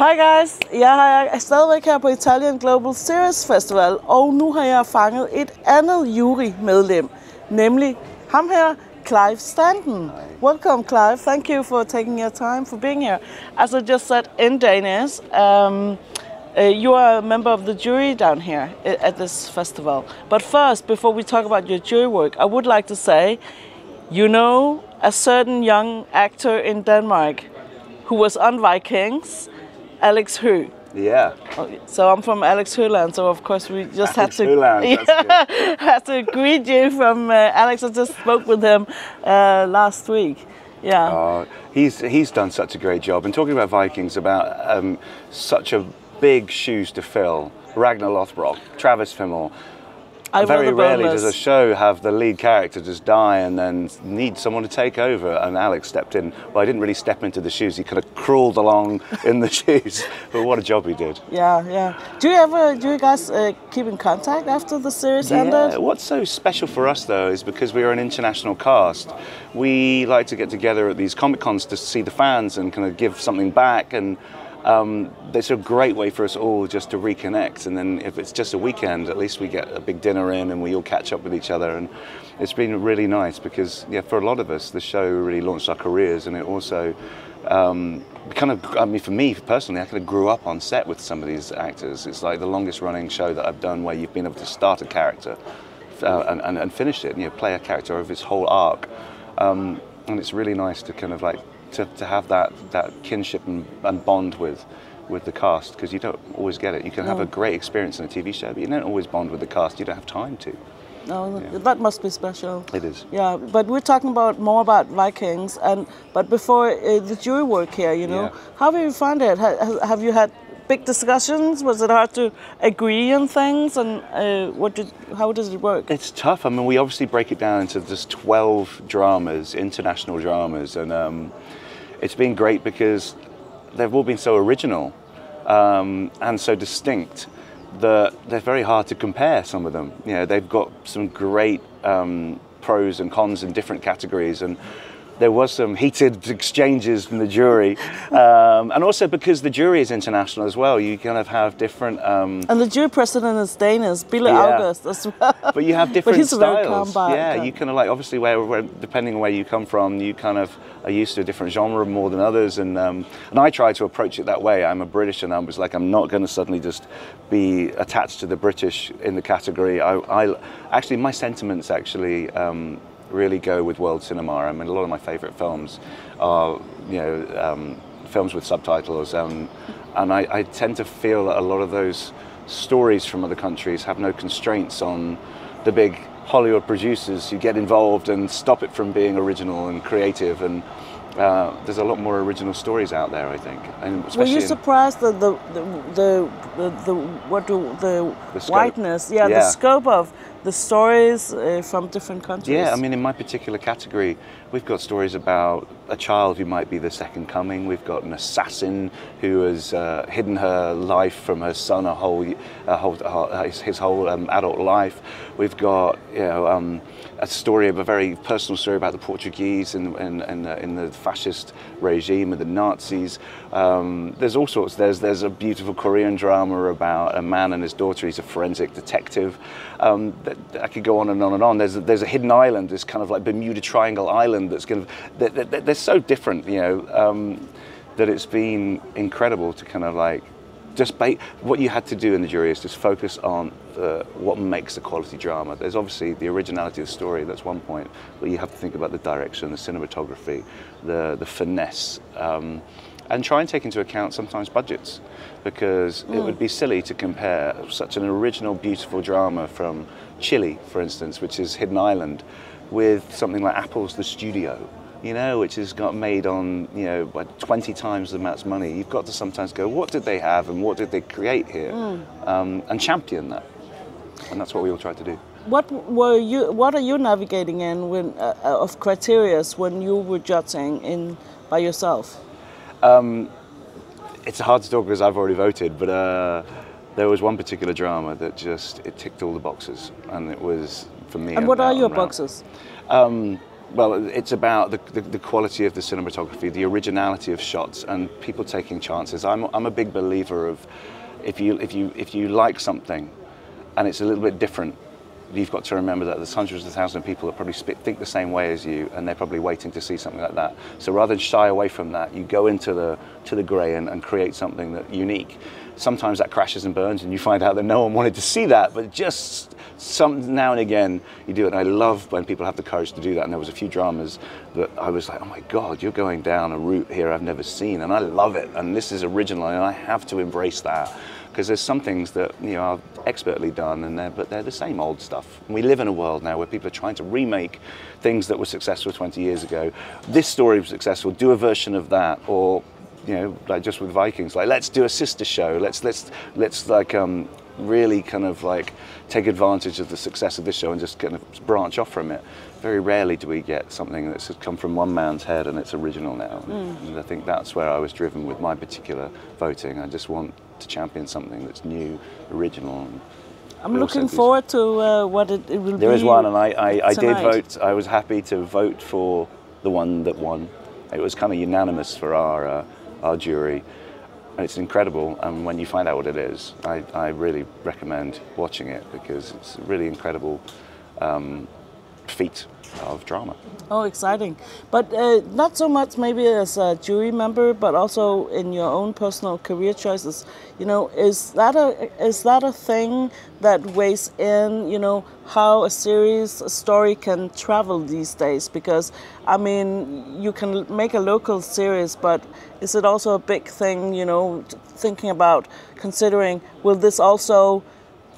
Hej guys, jeg er stadigvæk her på Italian Global Series Festival, og nu har jeg fanget et andet jurymedlem, nemlig ham her, Clive Standen. Welcome, Clive. Thank you for taking your time for being here. As I just said in Danish, you are a member of the jury down here at this festival. But first, before we talk about your jury work, I would like to say, you know a certain young actor in Denmark who was on Vikings, Alex Hø. Yeah. So I'm from Alex Høland, so of course we just had to had to greet you from Alex. I just spoke with him last week. Yeah. He's done such a great job. And talking about Vikings, about such a big shoes to fill. Ragnar Lothbrok, Travis Fimmel. Very rarely does a show have the lead character just die and then need someone to take over, and Alex stepped in. Well, I didn't really step into the shoes, he kind of crawled along in the shoes, but what a job he did. Yeah. Do you guys keep in contact after the series ended? What's so special for us though is because we are an international cast, we like to get together at these Comic Cons to see the fans and kind of give something back, and it's a great way for us all just to reconnect, and then if it's just a weekend, at least we get a big dinner in and we all catch up with each other, and it's been really nice because for a lot of us the show really launched our careers, and it also for me personally, I kind of grew up on set with some of these actors. It's like the longest running show that I've done where you've been able to start a character and finish it, and play a character over its whole arc, and it's really nice to kind of like to have that kinship and bond with the cast, because you don't always get it. You can have a great experience in a TV show, but you don't always bond with the cast. You don't have time to. No, that must be special. It is. Yeah, but we're talking more about Vikings, but before the jury work here, how have you found it? Have you had big discussions? Was it hard to agree on things, and how does it work? It's tough. I mean, we obviously break it down into just 12 dramas, international dramas, and it's been great because they've all been so original and so distinct that they're very hard to compare, some of them. They've got some great pros and cons in different categories, and there was some heated exchanges from the jury, and also because the jury is international as well, you kind of have different... and the jury president is Danish, Bille August as well. But you have different styles. Very calm you kind of like, obviously, where depending on where you come from, you kind of are used to a different genre more than others, and I try to approach it that way. I'm a British, and I was like, I'm not going to suddenly just be attached to the British in the category. Actually, my sentiments actually really go with world cinema. I mean, a lot of my favourite films are, films with subtitles, and I tend to feel that a lot of those stories from other countries have no constraints on the big Hollywood producers who get involved and stop it from being original and creative, and there's a lot more original stories out there, I think. And were you surprised that the wideness, the scope of the stories from different countries? Yeah, I mean, in my particular category, we've got stories about a child who might be the second coming. We've got an assassin who has hidden her life from her son his whole adult life. We've got a story of a very personal story about the Portuguese in the fascist regime of the Nazis. There's all sorts. There's a beautiful Korean drama about a man and his daughter. He's a forensic detective. I could go on and on and on. There's a hidden island, this kind of like Bermuda Triangle island that's kind of they're so different, that it's been incredible to kind of like what you had to do in the jury is just focus on what makes a quality drama. There's obviously the originality of the story, that's one point, but you have to think about the direction, the cinematography, the finesse, and try and take into account sometimes budgets, because it would be silly to compare such an original, beautiful drama from Chile, for instance, which is Hidden Island, with something like Apple's The Studio, which has got made on, 20 times the amount of money. You've got to sometimes go, what did they have and what did they create here, and champion that. And that's what we all try to do. What are you navigating in of criteria when you were judging by yourself? It's hard to talk because I've already voted, but there was one particular drama that it ticked all the boxes, and it was, for me... And what are your boxes? Well, it's about the quality of the cinematography, the originality of shots, and people taking chances. I'm a big believer of if you like something, and it's a little bit different, you've got to remember that there's hundreds of thousands of people that probably think the same way as you, and they're probably waiting to see something like that. So rather than shy away from that, you go into the grey and create something that's unique. Sometimes that crashes and burns, and you find out that no one wanted to see that, but just now and again you do it. And I love when people have the courage to do that. And there was a few dramas that I was like, oh my God, you're going down a route here I've never seen, and I love it. And this is original, and I have to embrace that. Because there's some things that are expertly done, but they're the same old stuff. And we live in a world now where people are trying to remake things that were successful 20 years ago. This story was successful, do a version of that, or like just with Vikings, like let's do a sister show. Let's like really kind of like take advantage of the success of this show and just kind of branch off from it. Very rarely do we get something that's come from one man's head and it's original now. And I think that's where I was driven with my particular voting. I just want to champion something that's new, original. I'm looking forward to what it will be. There is one, and I did vote. I was happy to vote for the one that won. It was kind of unanimous for our jury. And it's incredible, and when you find out what it is, I really recommend watching it, because it's a really incredible feat of drama. Oh, exciting. But not so much maybe as a jury member, but also in your own personal career choices. Is that a thing that weighs in, how a story can travel these days? Because, I mean, you can make a local series, but is it also a big thing, thinking about considering, will this also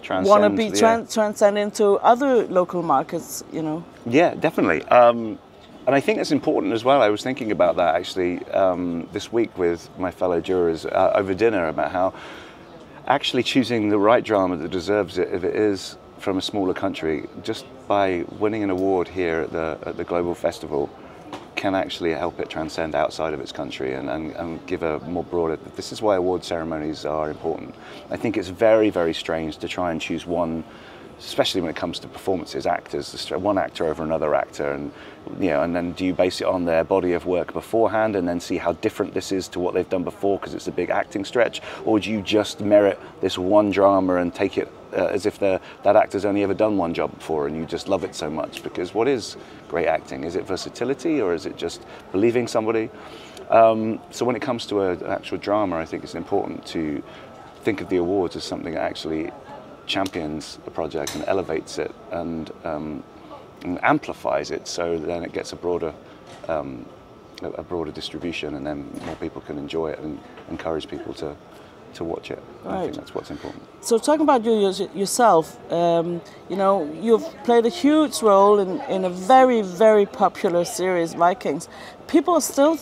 transcend into other local markets, Yeah, definitely. And I think that's important as well. I was thinking about that actually this week with my fellow jurors over dinner, about how actually choosing the right drama that deserves it, if it is from a smaller country, just by winning an award here at the Global Festival, can actually help it transcend outside of its country and give a more broader. This is why award ceremonies are important. I think it's very, very strange to try and choose one, especially when it comes to performances, actors, one actor over another actor, and then do you base it on their body of work beforehand and then see how different this is to what they've done before because it's a big acting stretch, or do you just merit this one drama and take it as if that actor's only ever done one job before and you just love it so much? Because what is great acting? Is it versatility, or is it just believing somebody? So when it comes to an actual drama, I think it's important to think of the awards as something that actually champions the project and elevates it and amplifies it, so then it gets a broader distribution, and then more people can enjoy it and encourage people to watch it. Right. I think that's what's important. So talking about yourself, you've played a huge role in a very, very popular series, Vikings. People are still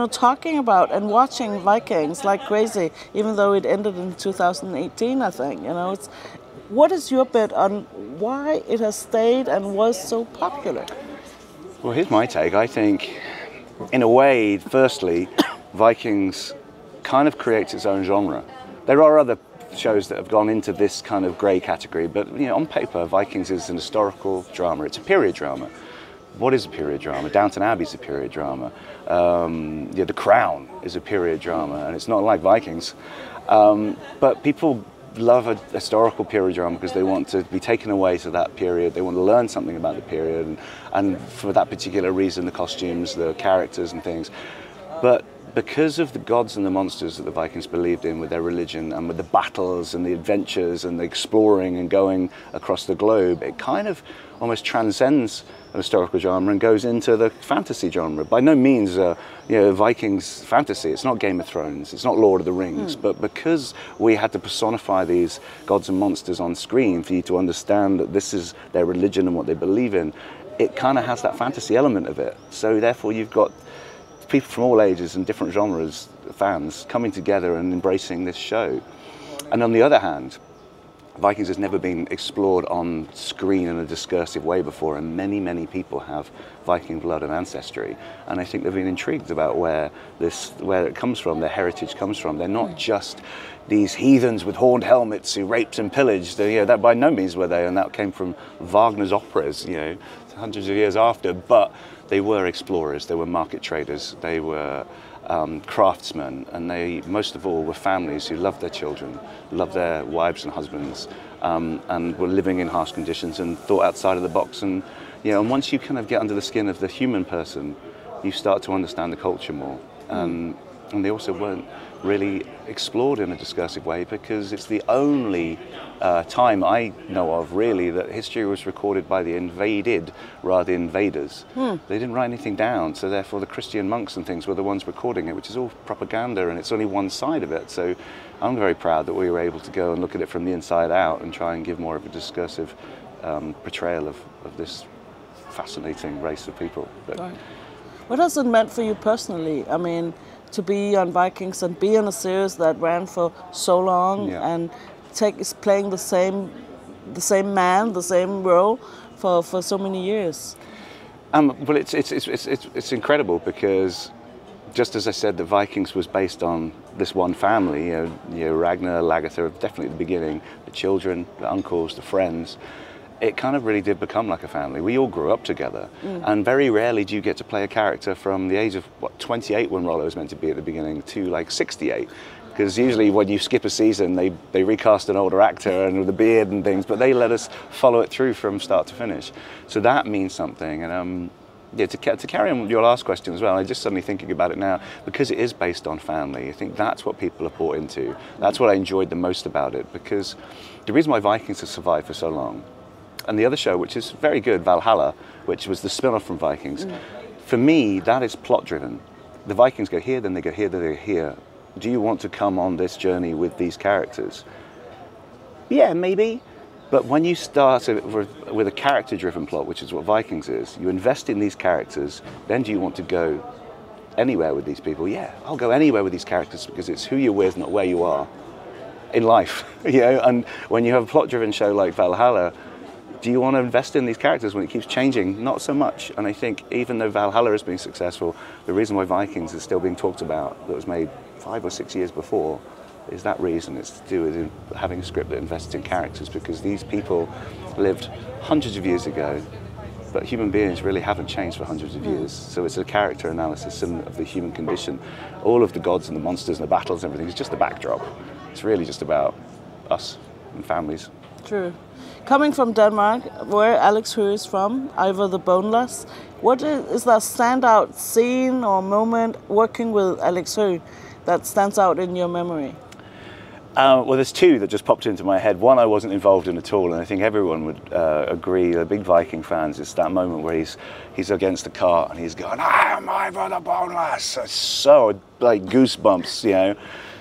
talking about and watching Vikings like crazy, even though it ended in 2018, I think. What is your bet on why it has stayed and was so popular? Well, here's my take. I think, in a way, firstly, Vikings kind of creates its own genre. There are other shows that have gone into this kind of grey category, but on paper, Vikings is an historical drama. It's a period drama. What is a period drama? Downton Abbey is a period drama. The Crown is a period drama, and it's not like Vikings. But people love a historical period drama because they want to be taken away to that period. They want to learn something about the period, and for that particular reason, the costumes, the characters and things. But because of the gods and the monsters that the Vikings believed in with their religion, and with the battles and the adventures and the exploring and going across the globe, it kind of almost transcends an historical genre and goes into the fantasy genre. By no means Vikings fantasy. It's not Game of Thrones, it's not Lord of the Rings, but because we had to personify these gods and monsters on screen for you to understand that this is their religion and what they believe in, it kind of has that fantasy element of it. So therefore you've got people from all ages and different genres, fans, coming together and embracing this show. And on the other hand, Vikings has never been explored on screen in a discursive way before, and many, many people have Viking blood and ancestry. And I think they've been intrigued about where it comes from, their heritage comes from. They're not just these heathens with horned helmets who raped and pillaged. That by no means were they, and that came from Wagner's operas, hundreds of years after. But they were explorers, they were market traders, they were craftsmen, and they, most of all, were families who loved their children, loved their wives and husbands, and were living in harsh conditions and thought outside of the box. And and once you kind of get under the skin of the human person, you start to understand the culture more. And they also weren't really explored in a discursive way, because it's the only time I know of really that history was recorded by the invaded rather than invaders. They didn't write anything down, so therefore the Christian monks and things were the ones recording it, which is all propaganda, and it's only one side of it. So I'm very proud that we were able to go and look at it from the inside out and try and give more of a discursive portrayal of this fascinating race of people. Right. What has it meant for you personally? I mean, to be on Vikings and be in a series that ran for so long, and playing the same man, the same role for so many years. Well, it's incredible, because just as I said, the Vikings was based on this one family. Ragnar, Lagertha, definitely at the beginning, the children, the uncles, the friends. It kind of really did become like a family. We all grew up together, and very rarely do you get to play a character from the age of 28 when Rollo was meant to be at the beginning to like 68, because usually when you skip a season they recast an older actor and with a beard and things, but they let us follow it through from start to finish. So that means something. And to carry on with your last question as well, I'm just suddenly thinking about it now, because it is based on family. I think that's what people have bought into. That's what I enjoyed the most about it, because the reason why Vikings have survived for so long, and the other show, which is very good, Valhalla, which was the spin-off from Vikings, for me, that is plot-driven. The Vikings go here, then they go here, then they go here. Do you want to come on this journey with these characters? Yeah, maybe. But when you start with a character-driven plot, which is what Vikings is, you invest in these characters, then do you want to go anywhere with these people? Yeah, I'll go anywhere with these characters, because it's who you're with, not where you are in life. And when you have a plot-driven show like Valhalla, do you want to invest in these characters when it keeps changing? Not so much. And I think even though Valhalla has been successful, the reason why Vikings is still being talked about, that was made 5 or 6 years before, is that reason. It's to do with having a script that invests in characters, because these people lived hundreds of years ago, but human beings really haven't changed for hundreds of years. So it's a character analysis of the human condition. All of the gods and the monsters and the battles and everything is just a backdrop. It's really just about us and families. True. Coming from Denmark, where Alex Høegh is from, Ivar the Boneless, what is that standout scene or moment working with Alex Høegh that stands out in your memory? Well, there's two that just popped into my head. One I wasn't involved in at all, and I think everyone would agree, the big Viking fans, it's that moment where he's against the cart and he's going, "I am Ivar the Boneless." It's so like goosebumps,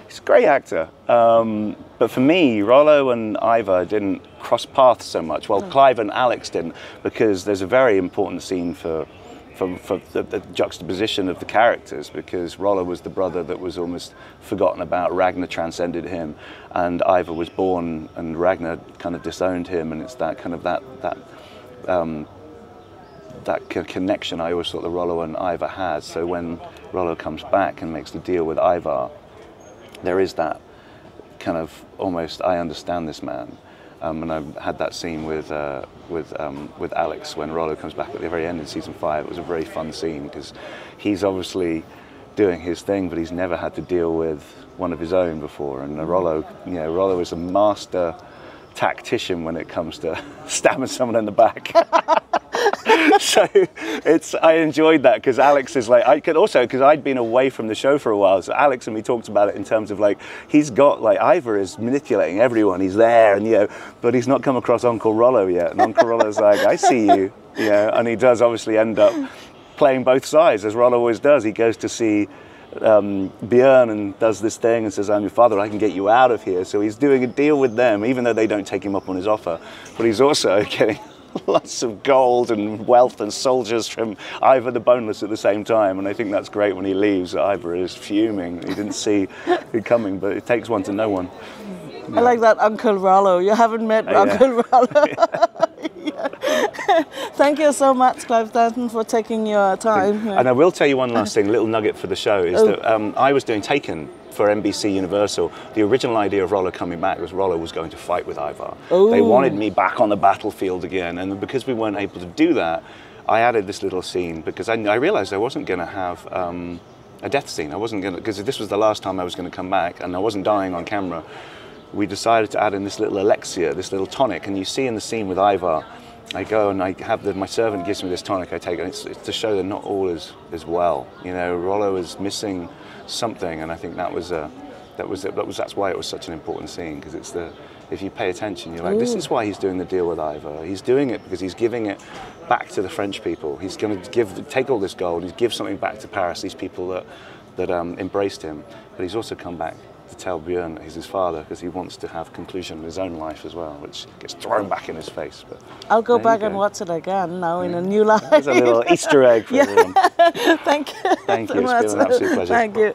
He's a great actor. But for me, Rollo and Ivar didn't cross paths so much. Well, Clive and Alex didn't, because there's a very important scene for the juxtaposition of the characters, because Rollo was the brother that was almost forgotten about. Ragnar transcended him, and Ivar was born, and Ragnar kind of disowned him, and it's that kind of that connection I always thought that Rollo and Ivar had. So when Rollo comes back and makes the deal with Ivar, there is that kind of almost, I understand this man. And I had that scene with Alex when Rollo comes back at the very end in season 5. It was a very fun scene, because he's obviously doing his thing, but he's never had to deal with one of his own before. And Rollo is a master tactician when it comes to stabbing someone in the back. So I enjoyed that, because Alex is like, because I'd been away from the show for a while, so Alex and me talked about it in terms of like, he's got like, Ivar is manipulating everyone, he's there, and but he's not come across Uncle Rollo yet, and Uncle Rollo's like, I see you, and he does obviously end up playing both sides, as Rollo always does. He goes to see Björn and does this thing and says, "I'm your father, I can get you out of here." So he's doing a deal with them, even though they don't take him up on his offer, but he's also getting lots of gold and wealth and soldiers from Ivar the Boneless at the same time. And I think that's great when he leaves. Ivar is fuming. He didn't see it coming, but it takes one to know one. I like that Uncle Rollo. You haven't met Uncle Rollo. Thank you so much, Clive Standen, for taking your time. And I will tell you one last thing, a little nugget for the show, is that I was doing Taken for NBC Universal. The original idea of Rollo coming back was Rollo was going to fight with Ivar. They wanted me back on the battlefield again, and because we weren't able to do that, I added this little scene because I realized I wasn't going to have a death scene. I wasn't going to, because this was the last time I was going to come back and I wasn't dying on camera. We decided to add in this little elixir, this little tonic, and you see in the scene with Ivar, I go and I have my servant gives me this tonic, I take it, and it's to show that not all is well. You know, Rollo is missing something, and I think that's why it was such an important scene, because it's if you pay attention, you're like, this is why he's doing the deal with Ivar. He's doing it because he's giving it back to the French people. He's going to take all this gold, he's give something back to Paris, these people that embraced him, but he's also come back to tell Björn that he's his father, because he wants to have conclusion of his own life as well, which gets thrown back in his face. But I'll go back and watch it again now in a new light. There's a little Easter egg for everyone. Thank you. Thank you. It's been an absolute pleasure. Thank you.